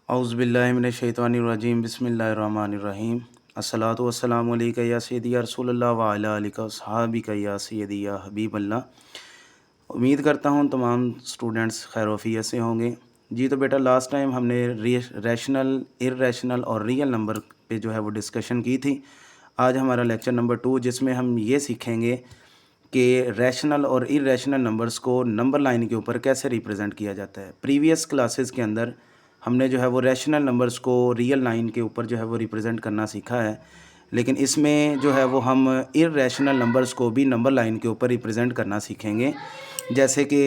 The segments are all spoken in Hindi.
औज़ुबिल्लाहिमिनश्शैतानिर्रजीम बिस्मिल्लाहिर्रहमानिर्रहीम अस्सलातु वस्सलामु अलैका या सय्यदी या रसूलल्लाह व अला आलिका वअस्हाबिका या सय्यदी या हबीबल्लाह। उम्मीद करता हूँ तमाम स्टूडेंट्स खैर-ओ-आफ़ियत से होंगे। जी तो बेटा लास्ट टाइम हमने रैशनल, इर्रेशनल और रियल नंबर पे जो है वो डिस्कशन की थी। आज हमारा लेक्चर नंबर 2 जिसमें हम ये सीखेंगे कि रैशनल और इर्रेशनल नंबर्स को नंबर लाइन के ऊपर कैसे रिप्रेजेंट किया जाता है। प्रीवियस क्लासेस के अंदर हमने जो है वो रैशनल नंबर्स को रियल लाइन के ऊपर जो है वो रिप्रेजेंट करना सीखा है, लेकिन इसमें जो है वो हम इर्रेशनल नंबर्स को भी नंबर लाइन के ऊपर रिप्रेजेंट करना सीखेंगे। जैसे कि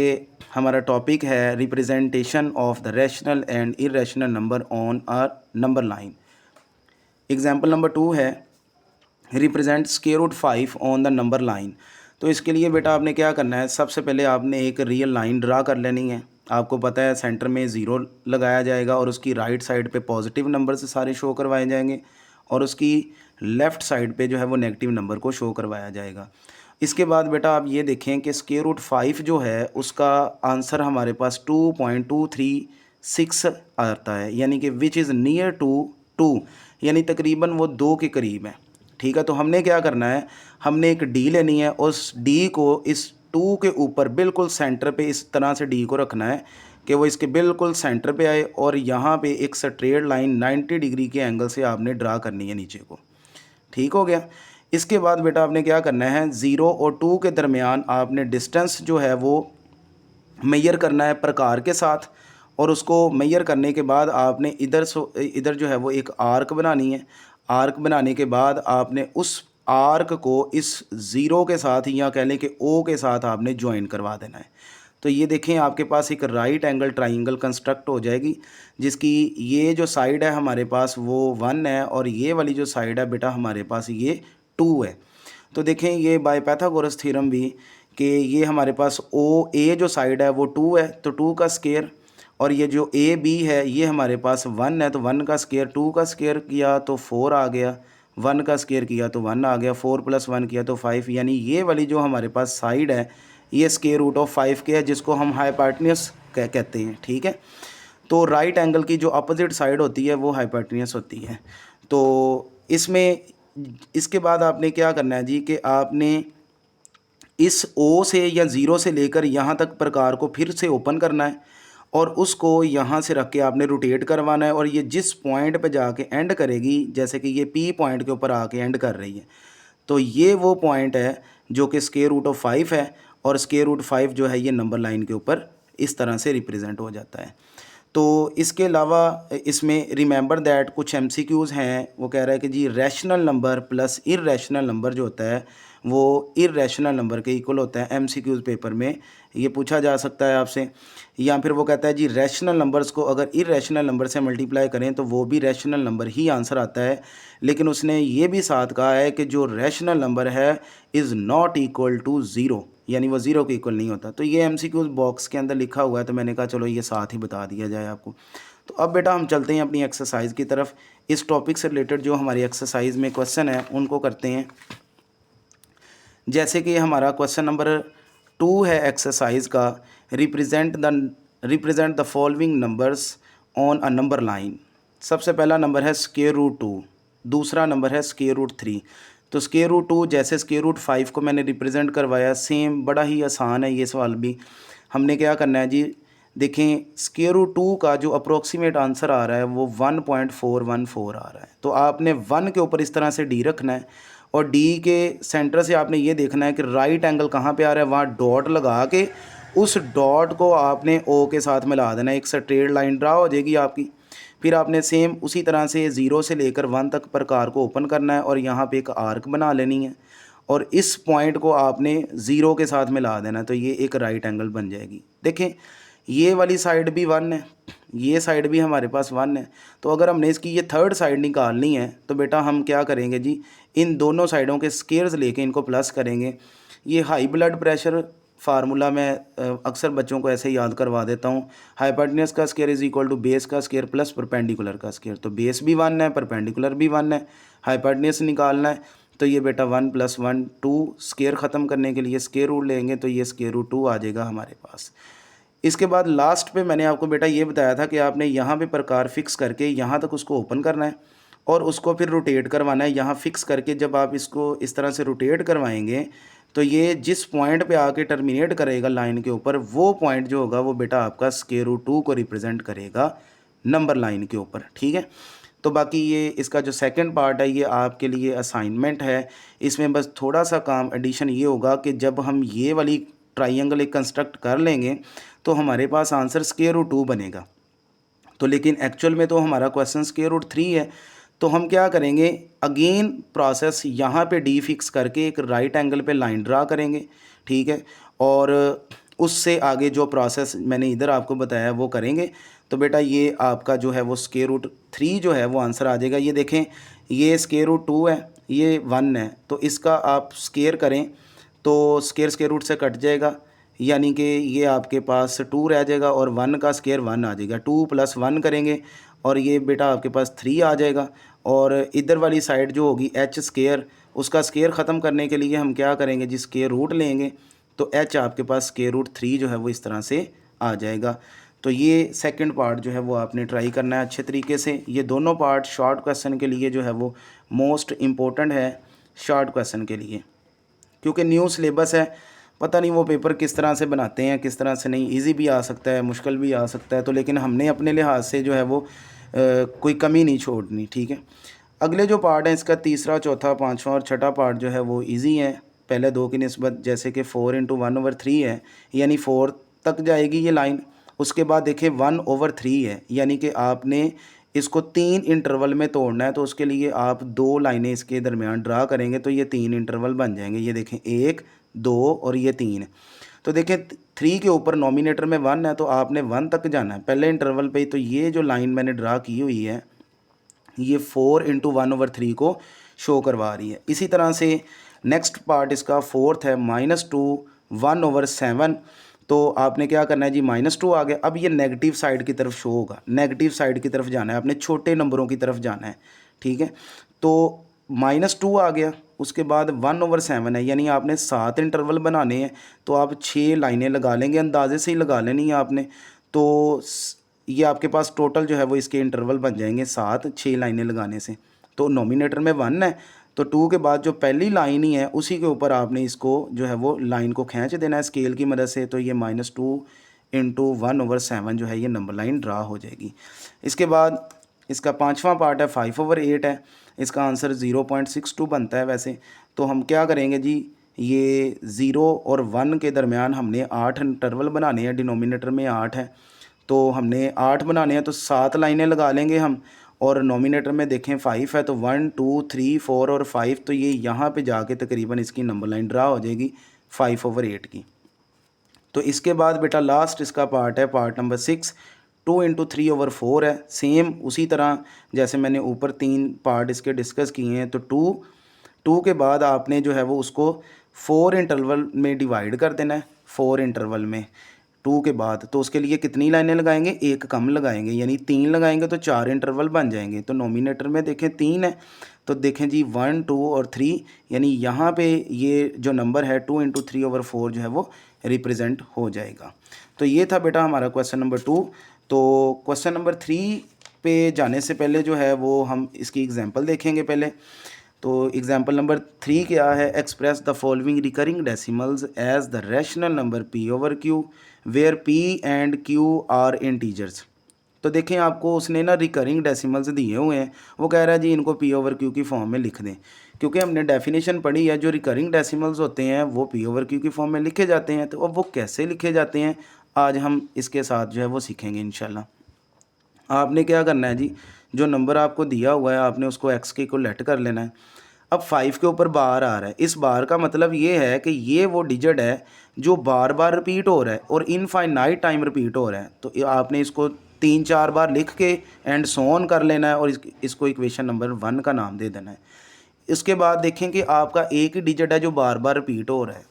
हमारा टॉपिक है representation of the rational and irrational number on a number line. Example number 2 है represent square root 5 on the number line. तो इसके लिए बेटा आपने क्या करना है, सबसे पहले आपने एक रियल लाइन ड्रा कर लेनी है। आपको पता है सेंटर में ज़ीरो लगाया जाएगा और उसकी राइट साइड पे पॉजिटिव नंबर से सारे शो करवाए जाएंगे और उसकी लेफ़्ट साइड पे जो है वो नेगेटिव नंबर को शो करवाया जाएगा। इसके बाद बेटा आप ये देखें कि स्क्वायर रूट 5 जो है उसका आंसर हमारे पास 2.236 आता है, यानी कि विच इज़ नियर टू 2, यानी तकरीबन वो 2 के करीब है। ठीक है, तो हमने क्या करना है, हमने एक डी लेनी है, उस डी को इस 2 के ऊपर बिल्कुल सेंटर पे इस तरह से डी को रखना है कि वो इसके बिल्कुल सेंटर पे आए और यहाँ पे एक स्ट्रेट लाइन 90 डिग्री के एंगल से आपने ड्रा करनी है नीचे को। ठीक हो गया। इसके बाद बेटा आपने क्या करना है, 0 और 2 के दरमियान आपने डिस्टेंस जो है वो मेजर करना है प्रकार के साथ, और उसको मेजर करने के बाद आपने इधर जो है वो एक आर्क बनानी है। आर्क बनाने के बाद आपने उस आर्क को इस ज़ीरो के साथ या कह लें कि ओ के साथ आपने ज्वाइन करवा देना है। तो ये देखें आपके पास एक राइट एंगल ट्राइंगल कंस्ट्रक्ट हो जाएगी, जिसकी ये जो साइड है हमारे पास वो 1 है और ये वाली जो साइड है बेटा हमारे पास ये 2 है। तो देखें ये बाय पाइथागोरस थ्योरम भी कि ये हमारे पास ओ ए जो साइड है वो 2 है, तो 2 का स्क्वायर, और ये जो ए बी है ये हमारे पास 1 है, तो 1 का स्क्वायर, 2 का स्क्वायर किया तो 4 आ गया, 1 का स्क्वायर किया तो 1 आ गया, 4 + 1 किया तो 5, यानी ये वाली जो हमारे पास साइड है ये स्क्वायर रूट ऑफ 5 के है, जिसको हम हाइपोटेन्यूस कहते हैं। ठीक है, तो राइट एंगल की जो अपोजिट साइड होती है वो हाइपोटेन्यूस होती है। तो इसमें इसके बाद आपने क्या करना है जी कि आपने इस ओ से या ज़ीरो से लेकर यहाँ तक प्रकार को फिर से ओपन करना है और उसको यहाँ से रख के आपने रोटेट करवाना है, और ये जिस पॉइंट पे जाके एंड करेगी, जैसे कि ये पी पॉइंट के ऊपर आके एंड कर रही है, तो ये वो पॉइंट है जो कि स्क्वायर रूट ऑफ 5 है, और स्क्वायर रूट 5 जो है ये नंबर लाइन के ऊपर इस तरह से रिप्रेजेंट हो जाता है। तो इसके अलावा इसमें रिमेंबर दैट कुछ एमसीक्यूज़ हैं, वो कह रहा है कि जी rational number plus irrational number जो होता है वो इर्रेशनल नंबर के इक्वल होता है। एमसीक्यूज़ पेपर में ये पूछा जा सकता है आपसे, या फिर वो कहता है जी रैशनल नंबर्स को अगर इर्रेशनल नंबर से मल्टीप्लाई करें तो वो भी रैशनल नंबर ही आंसर आता है, लेकिन उसने ये भी साथ कहा है कि जो रैशनल नंबर है is not equal to zero, यानी वो ज़ीरो के इक्वल नहीं होता। तो ये एमसीक्यूज़ बॉक्स के अंदर लिखा हुआ है, तो मैंने कहा चलो ये साथ ही बता दिया जाए आपको। तो अब बेटा हम चलते हैं अपनी एक्सरसाइज की तरफ। इस टॉपिक से रिलेटेड जो हमारी एक्सरसाइज में क्वेश्चन है उनको करते हैं। जैसे कि हमारा क्वेश्चन नंबर 2 है एक्सरसाइज का, represent the following numbers on a number line. सबसे पहला नंबर है स्क्वायर रूट 2, दूसरा नंबर है स्क्वायर रूट 3। तो स्क्वायर रूट 2 जैसे स्क्वायर रूट 5 को मैंने रिप्रेजेंट करवाया, सेम बड़ा ही आसान है ये सवाल भी। हमने क्या करना है जी, देखें स्क्वायर रूट 2 का जो अप्रोक्सीमेट आंसर आ रहा है वो 1.414 आ रहा है। तो आपने 1 के ऊपर इस तरह से डी रखना है, और डी के सेंटर से आपने ये देखना है कि राइट एंगल कहाँ पे आ रहा है, वहाँ डॉट लगा के उस डॉट को आपने ओ के साथ मिला देना है, एक स्ट्रेट लाइन ड्रा हो जाएगी आपकी। फिर आपने सेम उसी तरह से 0 से लेकर 1 तक प्रकार को ओपन करना है और यहाँ पे एक आर्क बना लेनी है, और इस पॉइंट को आपने 0 के साथ मिला देना है, तो ये एक राइट एंगल बन जाएगी। देखें ये वाली साइड भी 1 है, ये साइड भी हमारे पास 1 है। तो अगर हमने इसकी ये थर्ड साइड निकालनी है तो बेटा हम क्या करेंगे जी, इन दोनों साइडों के स्क्वायर्स लेके इनको प्लस करेंगे। ये हाई ब्लड प्रेशर फार्मूला मैं अक्सर बच्चों को ऐसे याद करवा देता हूँ, हाइपोटेन्यूस का square is equal to base का स्क्वायर प्लस परपेंडिकुलर का स्क्वायर। तो बेस भी 1 है, परपेंडिकुलर भी 1 है, हाइपोटेन्यूस निकालना है, तो ये बेटा 1 + 1 2, स्क्वायर ख़त्म करने के लिए स्क्वायर रूट लेंगे तो ये स्क्वायर रूट 2 आ जाएगा हमारे पास। इसके बाद लास्ट पे मैंने आपको बेटा ये बताया था कि आपने यहाँ पे प्रकार फिक्स करके यहाँ तक उसको ओपन करना है और उसको फिर रोटेट करवाना है। यहाँ फिक्स करके जब आप इसको इस तरह से रोटेट करवाएंगे तो ये जिस पॉइंट पे आके टर्मिनेट करेगा लाइन के ऊपर, वो पॉइंट जो होगा वो बेटा आपका स्क्वायर रूट 2 को रिप्रेजेंट करेगा नंबर लाइन के ऊपर। ठीक है, तो बाकी ये इसका जो सेकंड पार्ट है ये आपके लिए असाइनमेंट है। इसमें बस थोड़ा सा काम एडिशन ये होगा कि जब हम ये वाली ट्राइंगल एक कंस्ट्रक्ट कर लेंगे तो हमारे पास आंसर स्क्वायर रूट 2 बनेगा। तो लेकिन एक्चुअल में तो हमारा क्वेश्चन स्क्वायर रूट 3 है। तो हम क्या करेंगे, अगेन प्रोसेस यहाँ पे डी फिक्स करके एक राइट एंगल पे लाइन ड्रा करेंगे। ठीक है, और उससे आगे जो प्रोसेस मैंने इधर आपको बताया वो करेंगे। तो बेटा ये आपका जो है वो स्क्वायर रूट 3 जो है वो आंसर आ जाएगा। ये देखें, ये स्क्वायर रूट 2 है, ये 1 है, तो इसका आप स्क्वायर करें तो स्क्वायर रूट से कट जाएगा, यानी कि ये आपके पास 2 रह जाएगा और 1 का स्क्वायर 1 आ जाएगा। 2 + 1 करेंगे और ये बेटा आपके पास 3 आ जाएगा। और इधर वाली साइड जो होगी एच स्क्वायर, उसका स्क्वायर ख़त्म करने के लिए हम क्या करेंगे जी, स्क्वायर रूट लेंगे। तो एच आपके पास स्क्वायर रूट 3 जो है वो इस तरह से आ जाएगा। तो ये सेकंड पार्ट जो है वो आपने ट्राई करना है अच्छे तरीके से। ये दोनों पार्ट शॉर्ट क्वेश्चन के लिए जो है वो मोस्ट इम्पोर्टेंट है शॉर्ट क्वेश्चन के लिए, क्योंकि न्यू सिलेबस है, पता नहीं वो पेपर किस तरह से बनाते हैं किस तरह से नहीं, इजी भी आ सकता है मुश्किल भी आ सकता है। तो लेकिन हमने अपने लिहाज से जो है वो कोई कमी नहीं छोड़नी। ठीक है, अगले जो पार्ट है इसका तीसरा, चौथा, पाँचवा और छठा पार्ट जो है वो इजी है पहले दो की निस्बत। जैसे कि 4 × 1/3 है, यानी 4 तक जाएगी ये लाइन। उसके बाद देखिए 1/3 है, यानी कि आपने इसको 3 इंटरवल में तोड़ना है। तो उसके लिए आप 2 लाइनें इसके दरमियान ड्रा करेंगे तो ये 3 इंटरवल बन जाएंगे। ये देखें 1, 2 और ये 3। तो देखें 3 के ऊपर नॉमिनेटर में 1 है तो आपने 1 तक जाना है पहले इंटरवल पे। तो ये जो लाइन मैंने ड्रा की हुई है ये 4 × 1/3 को शो करवा रही है। इसी तरह से नेक्स्ट पार्ट इसका फोर्थ है -2 1/7। तो आपने क्या करना है जी, -2 आ गया। अब ये नेगेटिव साइड की तरफ शो होगा, नेगेटिव साइड की तरफ जाना है, आपने छोटे नंबरों की तरफ जाना है। ठीक है, तो -2 आ गया, उसके बाद 1/7 है, यानी आपने 7 इंटरवल बनाने हैं। तो आप 6 लाइनें लगा लेंगे, अंदाजे से ही लगा लेनी है आपने। तो ये आपके पास टोटल जो है वो इसके इंटरवल बन जाएंगे 7, 6 लाइनें लगाने से। तो नॉमिनेटर में 1 है तो 2 के बाद जो पहली लाइन ही है उसी के ऊपर आपने इसको जो है वो लाइन को खींच देना है स्केल की मदद से। तो ये -2 × 1/7 जो है ये नंबर लाइन ड्रा हो जाएगी। इसके बाद इसका पाँचवा पार्ट है 5/8 है, इसका आंसर 0.62 बनता है वैसे। तो हम क्या करेंगे जी, ये 0 और 1 के दरमियान हमने 8 इंटरवल बनाने हैं, डिनोमिनेटर में 8 है तो हमने 8 बनाने हैं। तो 7 लाइनें लगा लेंगे हम, और नॉमिनेटर में देखें 5 है तो 1 2 3 4 और 5। तो ये यहाँ पे जाके तकरीबन इसकी नंबर लाइन ड्रा हो जाएगी 5/8 की। तो इसके बाद बेटा लास्ट इसका पार्ट है पार्ट नंबर 6, 2 × 3/4 है। सेम उसी तरह जैसे मैंने ऊपर 3 पार्ट इसके डिस्कस किए हैं। तो 2 के बाद आपने जो है वो उसको 4 इंटरवल में डिवाइड कर देना है, 4 इंटरवल में 2 के बाद। तो उसके लिए कितनी लाइनें लगाएंगे, एक कम लगाएंगे, यानी 3 लगाएंगे तो 4 इंटरवल बन जाएंगे। तो नॉमिनेटर में देखें 3 है तो देखें जी 1 2 और 3, यानी यहाँ पे ये जो नंबर है 2 × 3/4 जो है वो रिप्रेजेंट हो जाएगा। तो ये था बेटा हमारा क्वेश्चन नंबर 2। तो क्वेश्चन नंबर 3 पे जाने से पहले जो है वो हम इसकी एग्जांपल देखेंगे पहले। तो एग्जांपल नंबर 3 क्या है, express the following recurring decimals as the rational number p/q where p and q are integers. तो देखें आपको उसने ना रिकरिंग डेसिमल्स दिए हुए हैं, वो कह रहा है जी इनको p/q की फॉर्म में लिख दें। क्योंकि हमने डेफिनेशन पढ़ी है जो रिकरिंग डेसिमल्स होते हैं वो p/q की फॉर्म में लिखे जाते हैं। तो अब वो कैसे लिखे जाते हैं आज हम इसके साथ जो है वो सीखेंगे इंशाल्लाह। आपने क्या करना है जी, जो नंबर आपको दिया हुआ है आपने उसको x के इक्वल लेट कर लेना है। अब 5 के ऊपर बार आ रहा है, इस बार का मतलब ये है कि ये वो डिजिट है जो बार बार रिपीट हो रहा है और इनफाइनाइट टाइम रिपीट हो रहा है। तो आपने इसको 3-4 बार लिख के एंड सो ऑन कर लेना है और इसको इक्वेशन नंबर 1 का नाम दे देना है। इसके बाद देखें कि आपका एक ही डिजिट है जो बार बार रिपीट हो रहा है।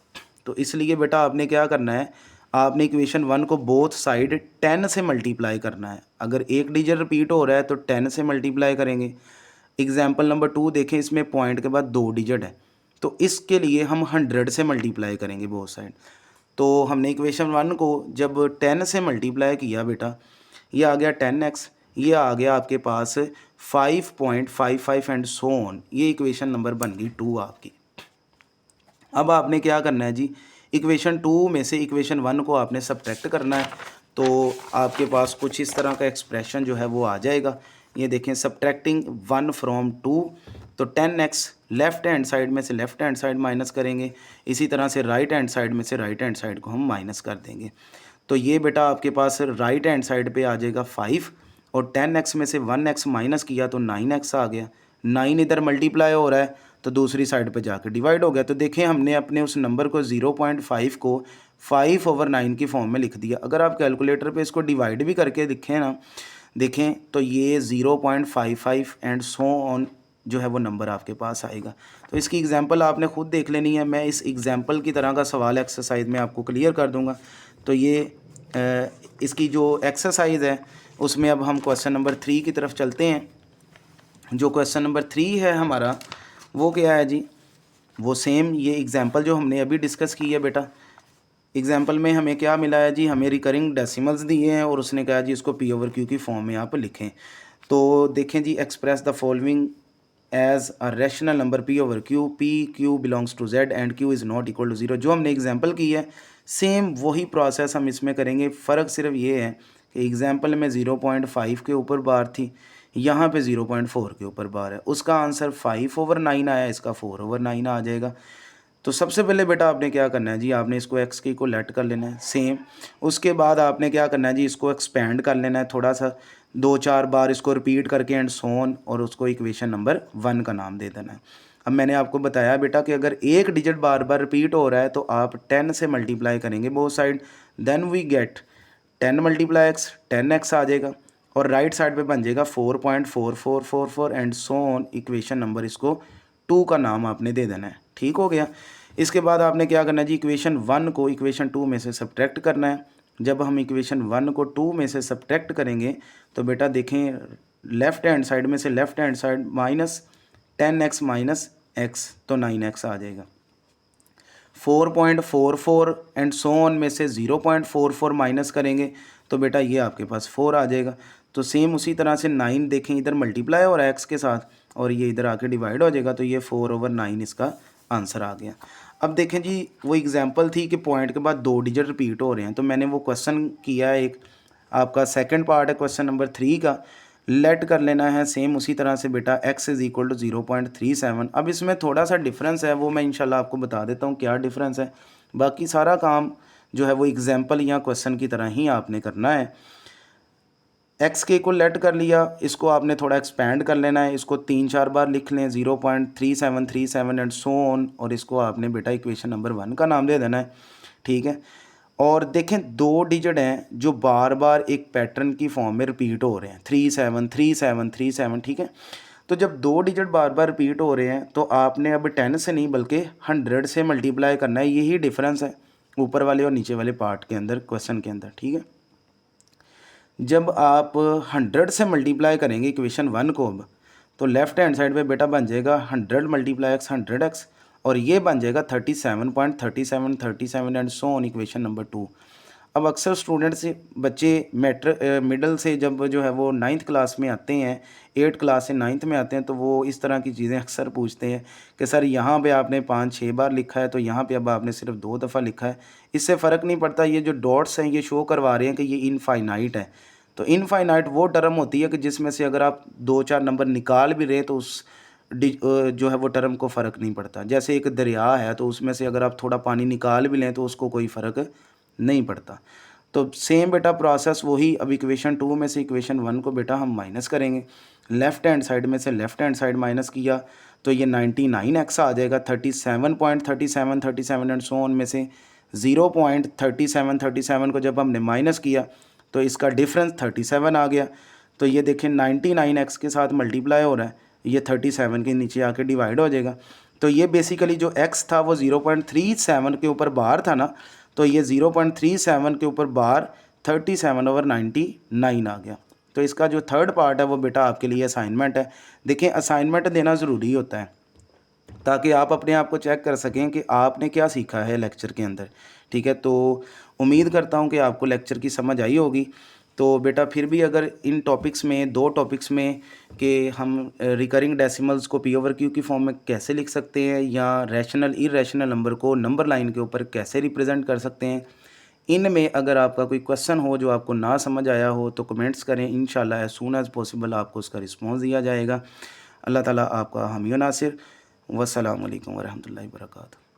तो इसलिए बेटा आपने क्या करना है, आपने इक्वेशन 1 को बोथ साइड 10 से मल्टीप्लाई करना है। अगर एक डिजिट रिपीट हो रहा है तो 10 से मल्टीप्लाई करेंगे। एग्जाम्पल नंबर 2 देखें, इसमें पॉइंट के बाद 2 डिजिट है तो इसके लिए हम 100 से मल्टीप्लाई करेंगे बोथ साइड। तो हमने इक्वेशन 1 को जब 10 से मल्टीप्लाई किया बेटा, ये आ गया 10x, ये आ गया आपके पास 5.55 एंड सो ऑन। ये इक्वेशन नंबर बन गई 2 आपकी। अब आपने क्या करना है जी, इक्वेशन 2 में से इक्वेशन 1 को आपने सब्ट्रैक्ट करना है। तो आपके पास कुछ इस तरह का एक्सप्रेशन जो है वो आ जाएगा। ये देखें, सब्ट्रैक्टिंग 1 फ्रॉम 2, तो 10x लेफ़्ट हैंड साइड में से लेफ़्ट हैंड साइड माइनस करेंगे, इसी तरह से राइट हैंड साइड में से राइट हैंड साइड को हम माइनस कर देंगे। तो ये बेटा आपके पास राइट हैंड साइड पे आ जाएगा 5, और 10x में से 1x माइनस किया तो 9x आ गया। 9 इधर मल्टीप्लाई हो रहा है तो दूसरी साइड पे जाकर डिवाइड हो गया। तो देखें, हमने अपने उस नंबर को 0.5 को 5/9 की फॉर्म में लिख दिया। अगर आप कैलकुलेटर पे इसको डिवाइड भी करके लिखें ना, देखें तो ये 0.55 एंड सो ऑन जो है वो नंबर आपके पास आएगा। तो इसकी एग्जांपल आपने खुद देख लेनी है। मैं इस एग्जांपल की तरह का सवाल एक्सरसाइज में आपको क्लियर कर दूंगा। तो ये इसकी जो एक्सरसाइज है उसमें अब हम क्वेश्चन नंबर 3 की तरफ चलते हैं। जो क्वेश्चन नंबर 3 है हमारा, वो क्या है जी, वो सेम ये एग्जांपल जो हमने अभी डिस्कस की है बेटा। एग्जांपल में हमें क्या मिला है जी, हमें रिकरिंग डेसिमल्स दिए हैं और उसने कहा जी इसको P/Q की फॉर्म में आप लिखें। तो देखें जी, express the following as a rational number P/Q, Q belongs to Z and Q is not equal to 0। जो हमने एग्जांपल की है सेम वही प्रोसेस हम इसमें करेंगे। फ़र्क सिर्फ ये है कि एग्जांपल में 0.5 के ऊपर बार थी, यहाँ पे 0.4 के ऊपर बार है। उसका आंसर 5/9 आया, इसका 4/9 आ जाएगा। तो सबसे पहले बेटा आपने क्या करना है जी, आपने इसको x की को लेट कर लेना है सेम। उसके बाद आपने क्या करना है जी, इसको एक्सपेंड कर लेना है थोड़ा सा, 2-4 बार इसको रिपीट करके एंड सोन, और उसको इक्वेशन नंबर 1 का नाम दे देना है। अब मैंने आपको बताया बेटा कि अगर एक डिजिट बार बार रिपीट हो रहा है तो आप 10 से मल्टीप्लाई करेंगे both side, then we get 10 × x 10x आ जाएगा, और राइट साइड पे बन जाएगा 4.4444 and so on. Equation number इसको 2 का नाम आपने दे देना है। ठीक हो गया। इसके बाद आपने क्या करना है जी, इक्वेशन 1 को इक्वेशन 2 में से सब्ट्रैक्ट करना है। जब हम इक्वेशन 1 को 2 में से सब्ट्रैक्ट करेंगे तो बेटा देखें, लेफ़्ट हैंड साइड में से left hand side minus 10x minus x, तो 9x आ जाएगा। 4.44 एंड सो ऑन में से 0.44 माइनस करेंगे तो बेटा ये आपके पास 4 आ जाएगा। तो सेम उसी तरह से 9 देखें, इधर मल्टीप्लाई हो रहा है x के साथ और ये इधर आके डिवाइड हो जाएगा, तो ये 4/9 इसका आंसर आ गया। अब देखें जी, वो एग्जांपल थी कि पॉइंट के बाद 2 डिजिट रिपीट हो रहे हैं, तो मैंने वो क्वेश्चन किया एक, आपका सेकंड पार्ट है क्वेश्चन नंबर 3 का। लेट कर लेना है सेम उसी तरह से बेटा, x इज़ इक्वल टू 0.37। अब इसमें थोड़ा सा डिफरेंस है, वो मैं इंशाल्लाह आपको बता देता हूँ क्या डिफरेंस है। बाकी सारा काम जो है वो एग्जांपल या क्वेश्चन की तरह ही आपने करना है। एक्स के को लेट कर लिया, इसको आपने थोड़ा एक्सपेंड कर लेना है, इसको 3-4 बार लिख लें, 0.3737 एंड सो ऑन, और इसको आपने बेटा इक्वेशन नंबर 1 का नाम दे देना है। ठीक है। और देखें 2 डिजिट हैं जो बार बार एक पैटर्न की फॉर्म में रिपीट हो रहे हैं, 373737। ठीक है। तो जब 2 डिजिट बार बार रिपीट हो रहे हैं तो आपने अब 10 से नहीं बल्कि 100 से मल्टीप्लाई करना है। यही डिफरेंस है ऊपर वाले और नीचे वाले पार्ट के अंदर, क्वेश्चन के अंदर। ठीक है। जब आप 100 से मल्टीप्लाई करेंगे इक्वेशन 1 को, अब तो लेफ़्ट हैंड साइड पे बेटा बन जाएगा 100 × x 100x, और ये बन जाएगा 37.3737 and so on equation number 2। अब अक्सर स्टूडेंट से बच्चे मिडल से जब जो है वो 9th क्लास में आते हैं, 8th क्लास से 9th में आते हैं, तो वो इस तरह की चीज़ें अक्सर पूछते हैं कि सर यहाँ पे आपने 5-6 बार लिखा है, तो यहाँ पे अब आपने सिर्फ 2 दफ़ा लिखा है। इससे फ़र्क नहीं पड़ता, ये जो डॉट्स हैं ये शो करवा रहे हैं कि ये इनफाइनाइट है। तो इनफाइनाइट वो टर्म होती है कि जिसमें से अगर आप 2-4 नंबर निकाल भी रहे हैं तो उस जो है वो टर्म को फ़र्क नहीं पड़ता। जैसे एक दरिया है तो उसमें से अगर आप थोड़ा पानी निकाल भी लें तो उसको कोई फ़र्क नहीं पड़ता। तो सेम बेटा प्रोसेस वही, अब इक्वेशन 2 में से इक्वेशन 1 को बेटा हम माइनस करेंगे। लेफ़्ट हैंड साइड में से लेफ़्ट हैंड साइड माइनस किया तो ये 99x आ जाएगा। 37.3737 एंड सो ऑन में से 0.3737 को जब हमने माइनस किया तो इसका डिफरेंस 37 आ गया। तो ये देखें 99x के साथ मल्टीप्लाई हो रहा है, ये 37 के नीचे आके डिवाइड हो जाएगा। तो ये बेसिकली जो x था वो 0.37 के ऊपर बार था ना, तो ये 0.37 के ऊपर बार 37/99 आ गया। तो इसका जो थर्ड पार्ट है वो बेटा आपके लिए असाइनमेंट है। देखिए असाइनमेंट देना ज़रूरी होता है। ताकि आप अपने आप को चेक कर सकें कि आपने क्या सीखा है लेक्चर के अंदर। ठीक है, तो उम्मीद करता हूँ कि आपको लेक्चर की समझ आई होगी। तो बेटा फिर भी अगर इन टॉपिक्स में, 2 टॉपिक्स में, कि हम रिकरिंग डेसिमल्स को पी ओवर क्यू की फॉर्म में कैसे लिख सकते हैं या रैशनल इरेशनल नंबर को नंबर लाइन के ऊपर कैसे रिप्रेजेंट कर सकते हैं, इनमें अगर आपका कोई क्वेश्चन हो जो आपको ना समझ आया हो तो कमेंट्स करें, इंशाल्लाह एज़ सून एज़ पॉसिबल आपको उसका रिस्पॉन्स दिया जाएगा। अल्लाह ताला आपका हामी व नासिर। वस्सलामु अलैकुम वरहमतुल्लाहि वबरकातुहू।